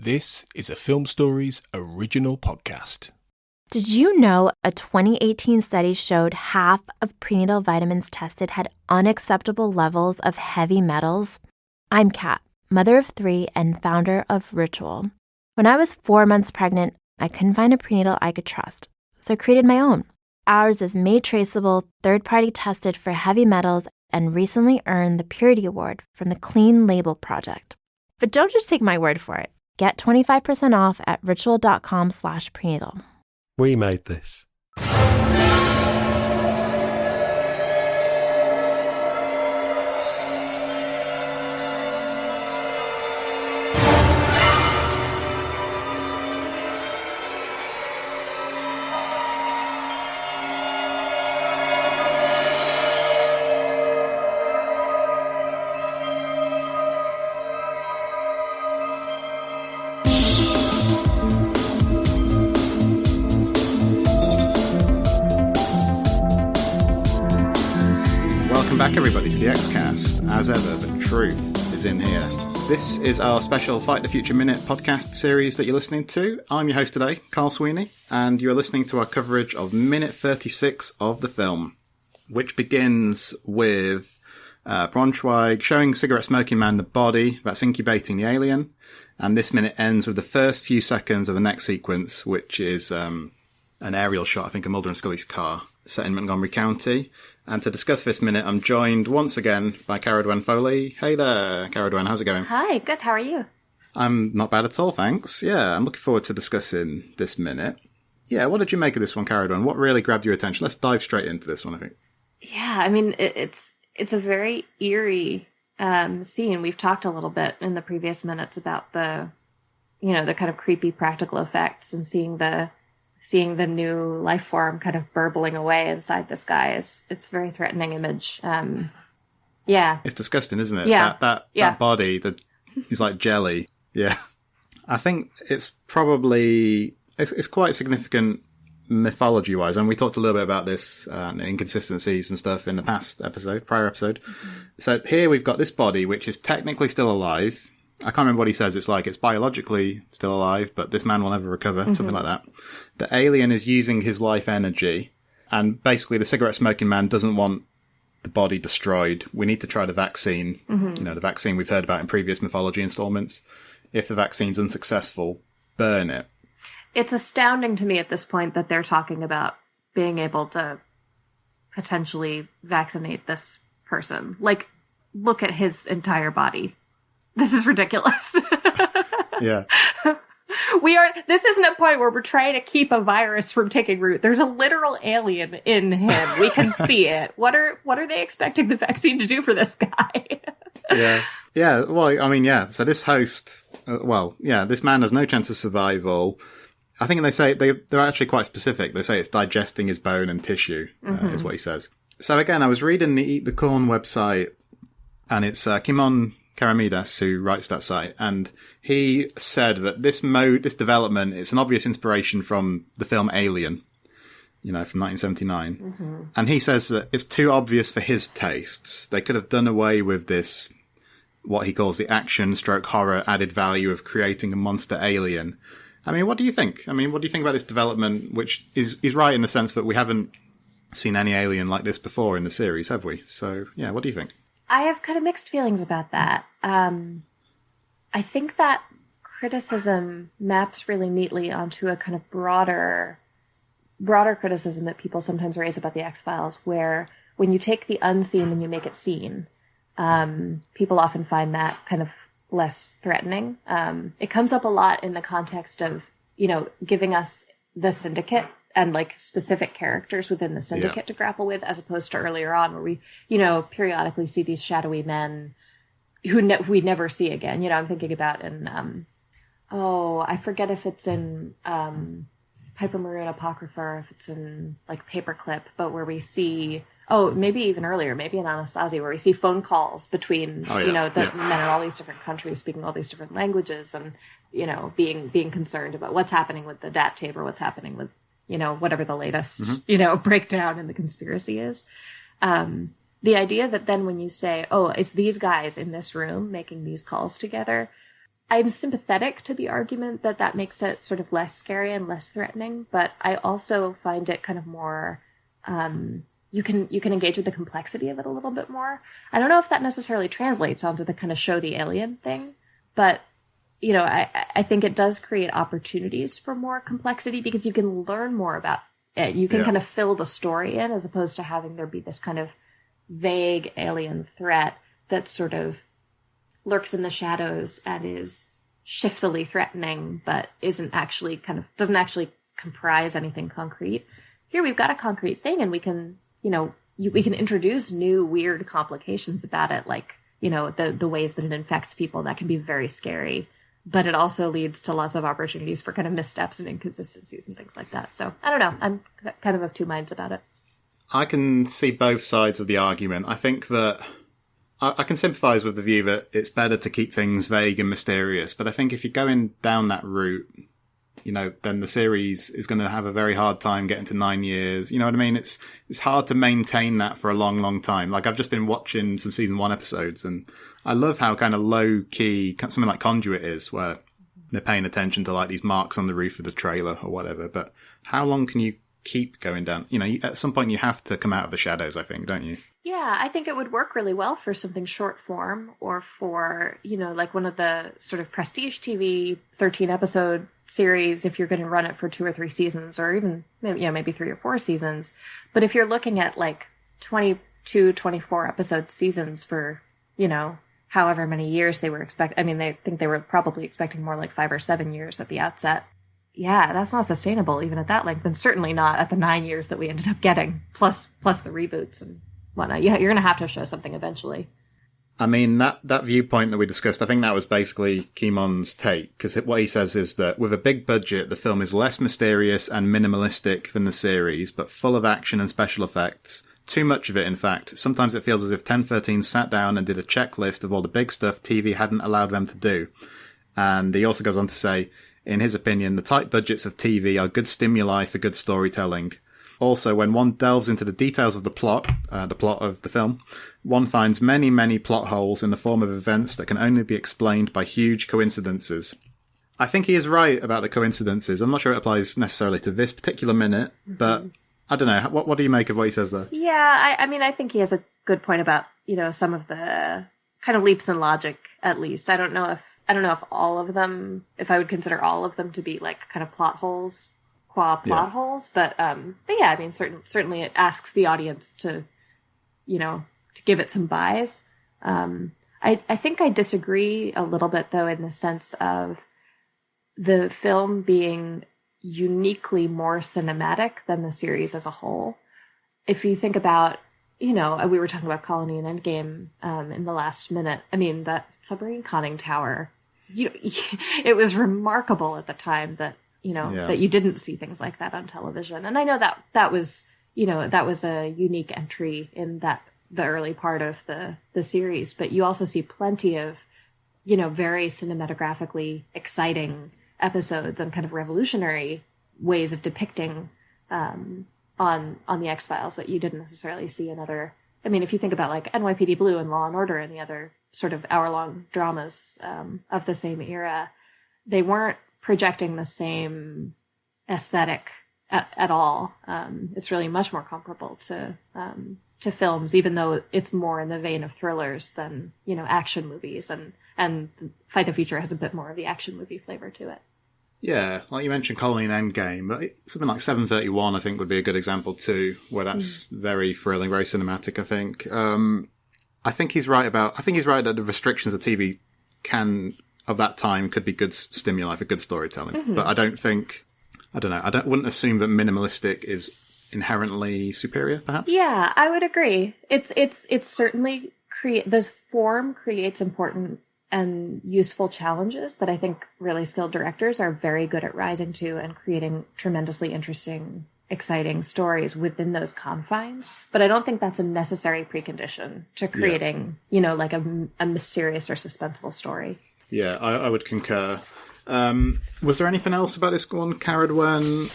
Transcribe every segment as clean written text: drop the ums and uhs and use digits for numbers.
This is a Film Stories original podcast. Did you know a 2018 study showed half of prenatal vitamins tested had unacceptable levels of heavy metals? I'm Kat, mother of 3 and founder of Ritual. When I was 4 months pregnant, I couldn't find a prenatal I could trust, so I created my own. Ours is made traceable, third-party tested for heavy metals, and recently earned the Purity Award from the Clean Label Project. But don't just take my word for it. Get 25% off at ritual.com/prenatal. We made this. Back everybody to the X-Cast. As ever, the truth is in here. This is our special Fight the Future Minute podcast series that you're listening to. I'm your host today, Carl Sweeney, and you're listening to our coverage of minute 36 of the film, which begins with Braunschweig showing cigarette smoking man the body that's incubating the alien, and this minute ends with the first few seconds of the next sequence, which is an aerial shot, I think, of Mulder and Scully's car set in Montgomery County. And to discuss this minute, I'm joined once again by Caredwen Foley. Hey there, Caredwen, how's it going? Hi, good, how are you? I'm not bad at all, thanks. Yeah, I'm looking forward to discussing this minute. Yeah, what did you make of this one, Caredwen? What really grabbed your attention? Let's dive straight into this one, I think. Yeah, I mean, it's a very eerie scene. We've talked a little bit in the previous minutes about the kind of creepy practical effects, and seeing the new life form kind of burbling away inside this guy it's a very threatening image. Yeah. It's disgusting, isn't it? Yeah. That body that is like jelly. Yeah. I think it's probably, it's quite significant mythology wise. And we talked a little bit about this, inconsistencies and stuff in the prior episode. Mm-hmm. So here we've got this body, which is technically still alive. I can't remember what he says. It's like it's biologically still alive, but this man will never recover, something like that. The alien is using his life energy, and basically the cigarette smoking man doesn't want the body destroyed. We need to try the vaccine. Mm-hmm. The vaccine we've heard about in previous mythology installments. If the vaccine's unsuccessful, burn it. It's astounding to me at this point that they're talking about being able to potentially vaccinate this person. Like, look at his entire body. This is ridiculous. Yeah. This isn't a point where we're trying to keep a virus from taking root. There's a literal alien in him. We can see it. What are they expecting the vaccine to do for this guy? Yeah. Yeah. Well, I mean, yeah. So this host, this man has no chance of survival. I think they say they're actually quite specific. They say it's digesting his bone and tissue, is what he says. So again, I was reading the Eat the Corn website, and it's Kimon Karamidas, who writes that site, and he said that this development, it's an obvious inspiration from the film Alien, from 1979. Mm-hmm. And he says that it's too obvious for his tastes. They could have done away with this, what he calls the action/horror added value of creating a monster alien. I mean, what do you think? What do you think about this development, which is right in the sense that we haven't seen any alien like this before in the series, have we? So, yeah, what do you think? I have kind of mixed feelings about that. I think that criticism maps really neatly onto a kind of broader criticism that people sometimes raise about the X-Files, where when you take the unseen and you make it seen, people often find that kind of less threatening. It comes up a lot in the context of, giving us the Syndicate and like specific characters within the Syndicate to grapple with, as opposed to earlier on where we, periodically see these shadowy men who we never see again. I'm thinking about in, I forget if it's in Piper Maroon Apocrypha or if it's in like Paperclip, but where we see, maybe even earlier, maybe in Anastasia, where we see phone calls between, the men in all these different countries speaking all these different languages and, being concerned about what's happening with the DAT tape or what's happening with, whatever the latest, breakdown in the conspiracy is. The idea that then when you say, it's these guys in this room making these calls together, I'm sympathetic to the argument that makes it sort of less scary and less threatening, but I also find it kind of more, you can engage with the complexity of it a little bit more. I don't know if that necessarily translates onto the kind of show the alien thing, but, you know, I think it does create opportunities for more complexity because you can learn more about it. You can kind of fill the story in as opposed to having there be this kind of vague alien threat that sort of lurks in the shadows and is shiftily threatening, but doesn't actually comprise anything concrete. Here we've got a concrete thing, and we can, you know, we can introduce new weird complications about it, like, you know, the ways that it infects people. That can be very scary, but it also leads to lots of opportunities for kind of missteps and inconsistencies and things like that. So I don't know. I'm kind of two minds about it. I can see both sides of the argument. I think that I can sympathise with the view that it's better to keep things vague and mysterious, but I think if you're going down that route, you know, then the series is going to have a very hard time getting to 9 years. You know what I mean? It's hard to maintain that for a long, long time. Like, I've just been watching some season 1 episodes, and I love how kind of low key something like Conduit is, where they're paying attention to like these marks on the roof of the trailer or whatever. But how long can you keep going down? You know, at some point you have to come out of the shadows, I think, don't you? Yeah, I think it would work really well for something short form, or for, you know, like one of the sort of prestige TV 13 episode series, if you're going to run it for 2 or 3 seasons, or even, you know, maybe 3 or 4 seasons. But if you're looking at like 22, 24 episode seasons for, you know, however many years they were I think they were probably expecting more like 5 or 7 years at the outset. Yeah, that's not sustainable even at that length, and certainly not at the 9 years that we ended up getting, plus the reboots and whatnot. Yeah, you're going to have to show something eventually. I mean, that viewpoint that we discussed, I think that was basically Kimon's take, because what he says is that with a big budget, the film is less mysterious and minimalistic than the series, but full of action and special effects. Too much of it, in fact. Sometimes it feels as if 1013 sat down and did a checklist of all the big stuff TV hadn't allowed them to do. And he also goes on to say, in his opinion, the tight budgets of TV are good stimuli for good storytelling. Also, when one delves into the details of the plot of the film, one finds many, many plot holes in the form of events that can only be explained by huge coincidences. I think he is right about the coincidences. I'm not sure it applies necessarily to this particular minute, but I don't know. What do you make of what he says there? Yeah, I mean, I think he has a good point about, you know, some of the kind of leaps in logic, at least. I don't know if all of them, if I would consider all of them to be like kind of plot holes. Holes, but yeah, I mean, certainly it asks the audience to, you know, to give it some buys. I think I disagree a little bit, though, in the sense of the film being uniquely more cinematic than the series as a whole. If you think about, you know, we were talking about Colony and Endgame in the last minute. I mean, that submarine conning tower, it was remarkable at the time that, you know, that you didn't see things like that on television. And I know that was, you know, that was a unique entry in the early part of the series, but you also see plenty of, you know, very cinematographically exciting episodes and kind of revolutionary ways of depicting, on the X-Files that you didn't necessarily see in other, I mean, if you think about like NYPD Blue and Law and Order and the other sort of hour-long dramas, of the same era, they weren't projecting the same aesthetic at all. It's really much more comparable to films, even though it's more in the vein of thrillers than, you know, action movies, and Fight the Future has a bit more of the action movie flavor to it. Yeah, like you mentioned Colony and Endgame, but something like 731 I think would be a good example too, where that's very thrilling, very cinematic, I think. I think he's right that the restrictions of TV of that time could be good stimuli for good storytelling. But I wouldn't assume that minimalistic is inherently superior, perhaps. Yeah, I would agree. It's certainly this form creates important and useful challenges that I think really skilled directors are very good at rising to and creating tremendously interesting, exciting stories within those confines. But I don't think that's a necessary precondition to creating, you know, like a mysterious or suspenseful story. Yeah, I would concur. Was there anything else about this one, Caredwen,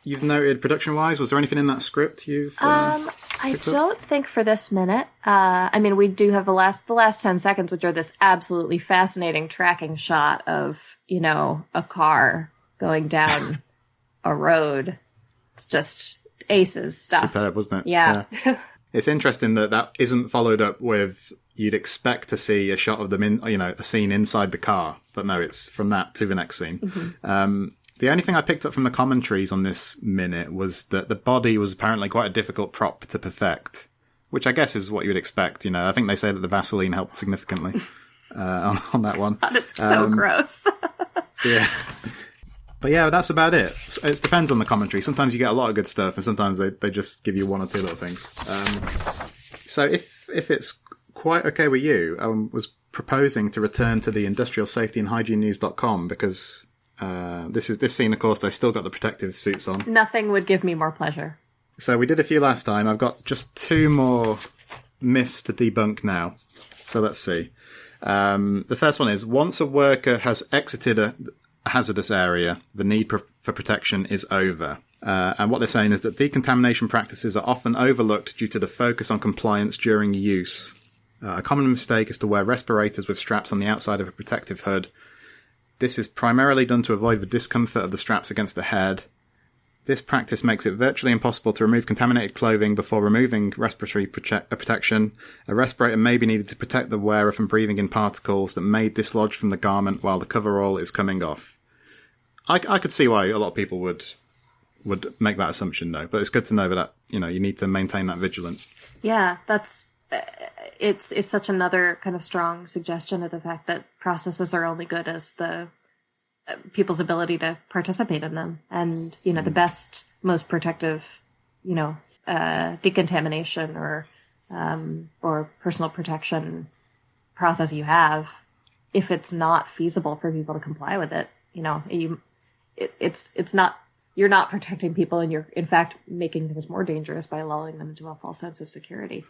you've noted production-wise? Was there anything in that script you've I don't think for this minute. I mean, we do have the last 10 seconds, which are this absolutely fascinating tracking shot of, a car going down a road. It's just aces stuff. Superb, wasn't it? Yeah. It's interesting that isn't followed up with, you'd expect to see a shot of them in, a scene inside the car. But no, it's from that to the next scene. Mm-hmm. The only thing I picked up from the commentaries on this minute was that the body was apparently quite a difficult prop to perfect, which I guess is what you would expect. I think they say that the Vaseline helped significantly on that one. God, it's so gross. Yeah. But yeah, that's about it. It depends on the commentary. Sometimes you get a lot of good stuff, and sometimes they just give you one or two little things. So if it's quite okay with you, I was proposing to return to the industrialsafetyandhygienenews.com because this scene, of course, they still got the protective suits on. Nothing would give me more pleasure. So we did a few last time. I've got just 2 more myths to debunk now. So let's see. The first one is, once a worker has exited a hazardous area, the need for protection is over. And what they're saying is that decontamination practices are often overlooked due to the focus on compliance during use. A common mistake is to wear respirators with straps on the outside of a protective hood. This is primarily done to avoid the discomfort of the straps against the head. This practice makes it virtually impossible to remove contaminated clothing before removing respiratory protection. A respirator may be needed to protect the wearer from breathing in particles that may dislodge from the garment while the coverall is coming off. I could see why a lot of people would make that assumption, though. But it's good to know that you need to maintain that vigilance. Yeah, that's it's such another kind of strong suggestion of the fact that processes are only good as the people's ability to participate in them. And, the best, most protective, decontamination or personal protection process you have, if it's not feasible for people to comply with it, it's not, you're not protecting people, and you're in fact making things more dangerous by lulling them into a false sense of security.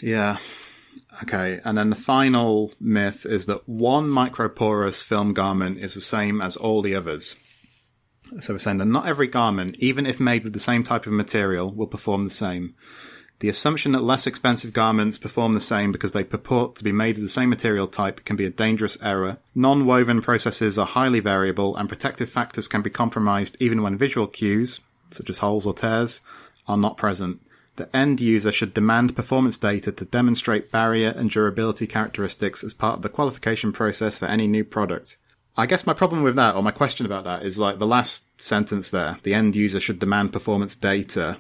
Yeah. Okay, and then the final myth is that one microporous film garment is the same as all the others. So we're saying that not every garment, even if made with the same type of material, will perform the same. The assumption that less expensive garments perform the same because they purport to be made of the same material type can be a dangerous error. Non-woven processes are highly variable, and protective factors can be compromised even when visual cues, such as holes or tears, are not present. The end user should demand performance data to demonstrate barrier and durability characteristics as part of the qualification process for any new product. I guess my problem with that, or my question about that, is like the last sentence there. The end user should demand performance data.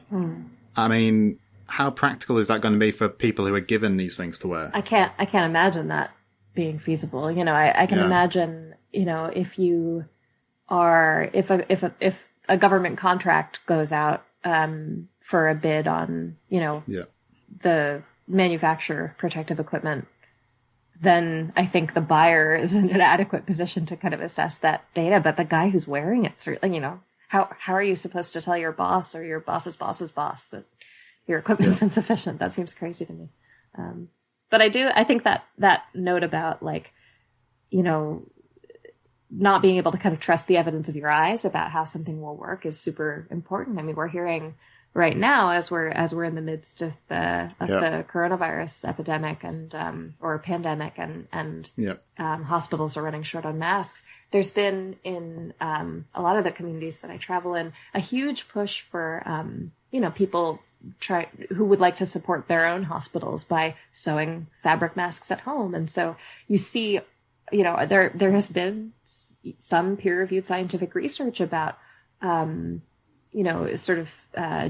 I mean, how practical is that going to be for people who are given these things to wear? I can't imagine that being feasible. I can imagine, if you are, if a government contract goes out, for a bid on, the manufacturer of protective equipment, then I think the buyer is in an adequate position to kind of assess that data. But the guy who's wearing it, certainly, how are you supposed to tell your boss or your boss's boss's boss that your equipment's insufficient? That seems crazy to me. But I think that note about not being able to kind of trust the evidence of your eyes about how something will work is super important. I mean, we're hearing right now as we're in the midst of the coronavirus epidemic and or pandemic and hospitals are running short on masks. There's been in a lot of the communities that I travel in a huge push for people who would like to support their own hospitals by sewing fabric masks at home. And so you see, there has been some peer-reviewed scientific research about,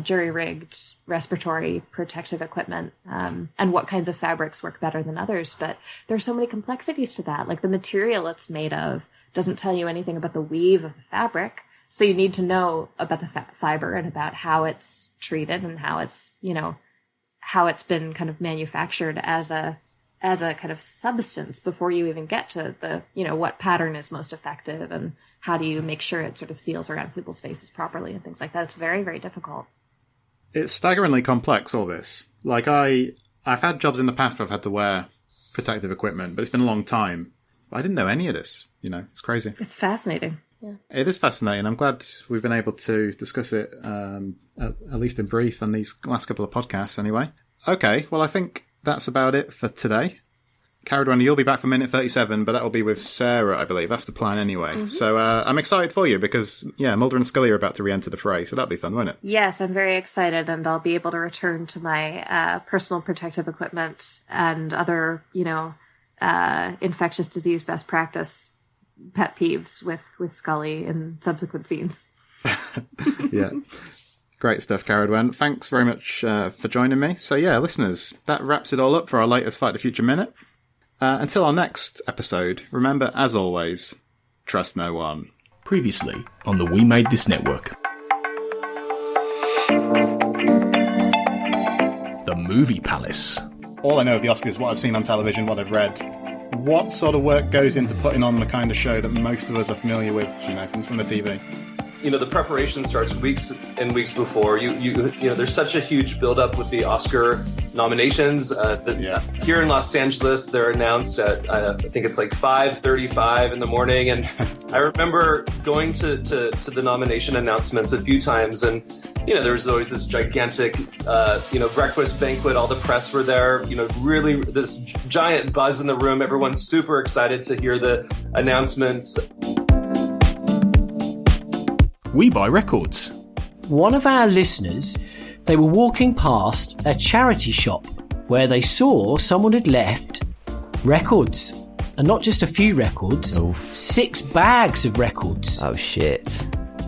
jury-rigged respiratory protective equipment, and what kinds of fabrics work better than others. But there's so many complexities to that. Like the material it's made of doesn't tell you anything about the weave of the fabric. So you need to know about the fiber and about how it's treated and how it's, how it's been kind of manufactured as a kind of substance before you even get to the, what pattern is most effective and how do you make sure it sort of seals around people's faces properly and things like that. It's very, very difficult. It's staggeringly complex, all this. Like I've had jobs in the past where I've had to wear protective equipment, but it's been a long time. I didn't know any of this, It's crazy. It's fascinating. Yeah. It is fascinating. I'm glad we've been able to discuss it, at least in brief, on these last couple of podcasts anyway. Okay, well, I think that's about it for today. Caredwen, you'll be back for minute 37, but that'll be with Sarah, I believe. That's the plan anyway. Mm-hmm. So I'm excited for you because, Mulder and Scully are about to re-enter the fray, so that'll be fun, won't it? Yes, I'm very excited, and I'll be able to return to my personal protective equipment and other, infectious disease best practice pet peeves with Scully in subsequent scenes. Yeah. Great stuff, Caredwen. Thanks very much for joining me. So, listeners, that wraps it all up for our latest Fight the Future Minute. Until our next episode, remember, as always, trust no one. Previously on the We Made This Network. The Movie Palace. All I know of the Oscars, what I've seen on television, what I've read. What sort of work goes into putting on the kind of show that most of us are familiar with, from the TV? The preparation starts weeks and weeks before. There's such a huge buildup with the Oscar nominations. Here in Los Angeles, they're announced at, I think it's like 5:35 in the morning. And I remember going to the nomination announcements a few times. And, there was always this gigantic, breakfast banquet. All the press were there, really this giant buzz in the room. Everyone's super excited to hear the announcements. We buy records. One of our listeners, they were walking past a charity shop where they saw someone had left records. And not just a few records, 6 bags of records. Oh, shit.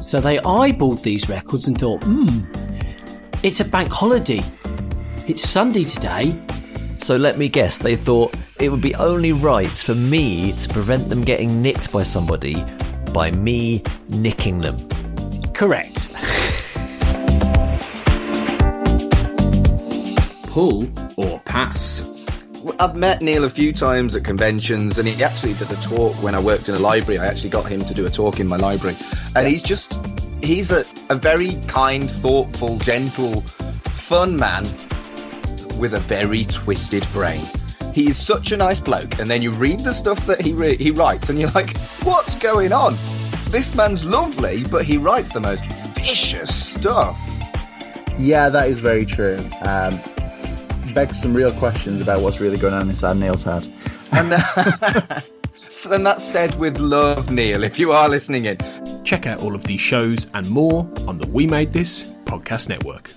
So they eyeballed these records and thought, it's a bank holiday. It's Sunday today. So let me guess, they thought it would be only right for me to prevent them getting nicked by somebody by me nicking them. Correct. Pull or pass? I've met Neil a few times at conventions, and he actually did a talk when I worked in a library. I actually got him to do a talk in my library. And he's a very kind, thoughtful, gentle, fun man with a very twisted brain. He is such a nice bloke, and then you read the stuff that he writes, and you're like, what's going on? This man's lovely, but he writes the most vicious stuff. Yeah, that is very true. Begs some real questions about what's really going on inside Neil's head. And that's said with love, Neil, if you are listening in. Check out all of these shows and more on the We Made This podcast network.